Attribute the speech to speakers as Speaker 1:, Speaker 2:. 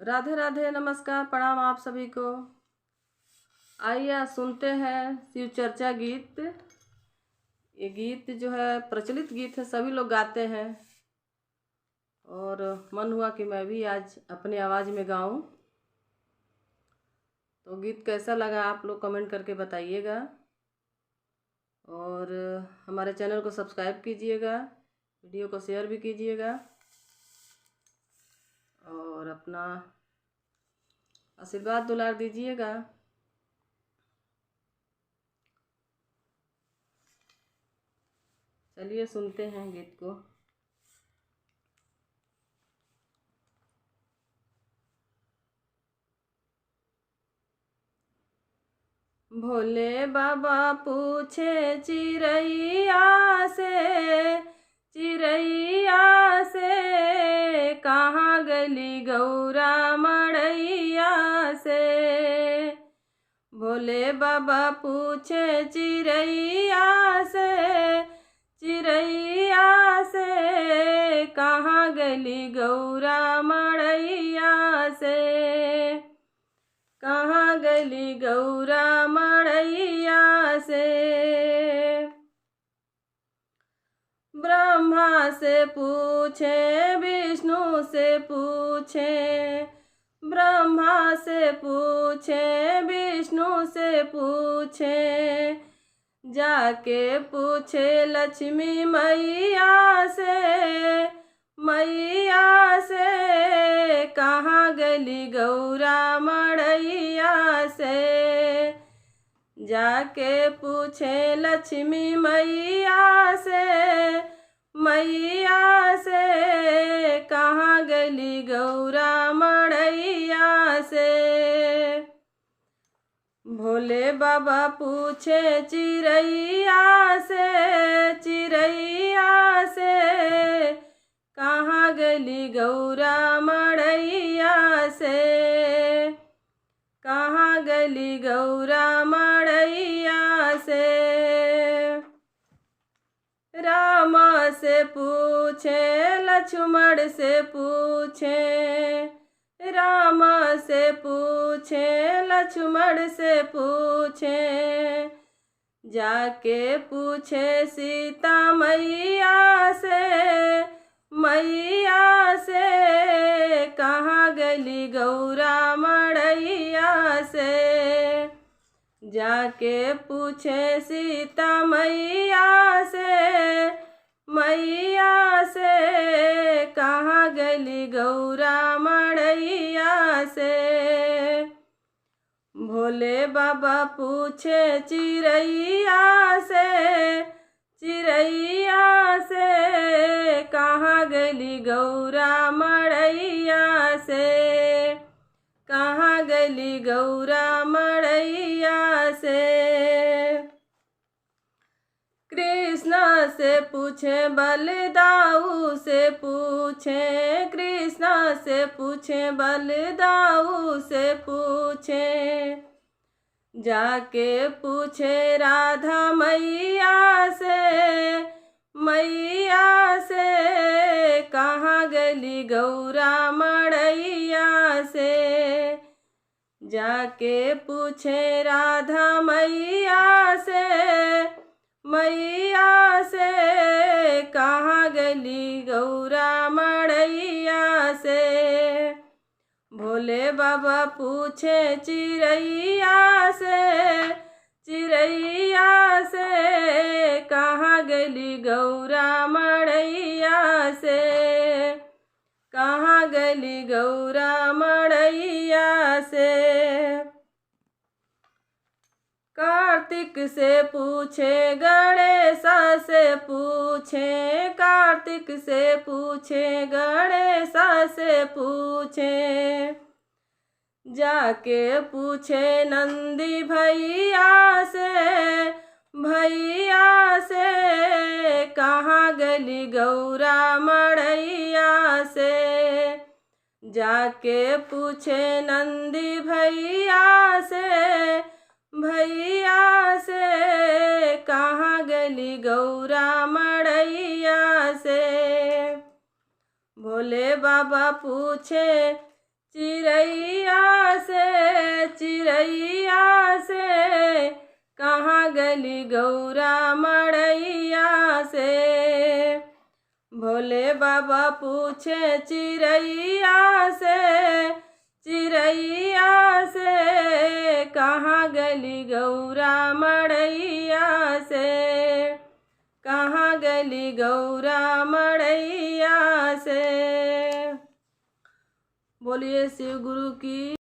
Speaker 1: राधे राधे, नमस्कार, प्रणाम आप सभी को। आइए सुनते हैं शिव चर्चा गीत। ये गीत जो है प्रचलित गीत है, सभी लोग गाते हैं और मन हुआ कि मैं भी आज अपनी आवाज़ में गाऊं। तो गीत कैसा लगा आप लोग कमेंट करके बताइएगा और हमारे चैनल को सब्सक्राइब कीजिएगा, वीडियो को शेयर भी कीजिएगा और अपना आशीर्वाद दुलार दीजिएगा। चलिए सुनते हैं गीत को। भोले बाबा पूछे चिरैया से कहाँ गली गौरा मड़ैया से। भोले बाबा पूछे चिरैया से कहाँ गली गौरा मड़ैया से। कहाँ गली गौरा मड़ैया से। ब्रह्मा से पूछे विष्णु से पूछे, ब्रह्मा से पूछे विष्णु से पूछे, जाके पूछे लक्ष्मी मैया से कहाँ गली गौरा मड़ैया से। जाके पूछे लक्ष्मी मैया से कहाँ गली गौरा मड़ैया से। भोले बाबा पूछे चिरैया से कहाँ गली गौरा मड़ैया से। कहाँ गली गौरा मड़ैया से। राम से पूछे लक्ष्मण से पूछे, राम से पूछे लक्ष्मण से पूछे, जाके पूछे सीता मैया से कहाँ गली गौरा मड़ैया से। जाके पूछे सीता मैया से कहाँ गली गौरा मड़ैया से। भोले बाबा पूछे चिरैया से कहाँ गली गौरा मड़ैया से। कहाँ गली गौरा मड़ैया से। कृष्ण से पूछे बलदाऊ से पूछे, कृष्ण से पूछे बलदाऊ से पूछे, जाके पूछे राधा मैया से कहाँ गली गौरा मड़ैया से। जाके पूछे राधा मैया से कहाँ गली गौरा मड़ैया से। भोले बाबा पूछे चिरैया से कहाँ गली गौरा मड़ैया से। कहाँ गली गौरा मड़ैया से। कार्तिक से पूछे गणेश से पूछे, कार्तिक से पूछे गणेश से पूछे, जाके पूछे नंदी भैया से कहाँ गली गौरा मड़ैया से। जाके पूछे नंदी भैया से कहाँ गली गौरा मड़ैया से। भोले बाबा पूछे चिरैया से कहाँ गली गौरा मड़ैया से। भोले बाबा पूछे चिरैया से कहाँ गली गौरा मड़ैया से, कहाँ गली गौरा मड़ैया से। बोलिए शिव गुरु की।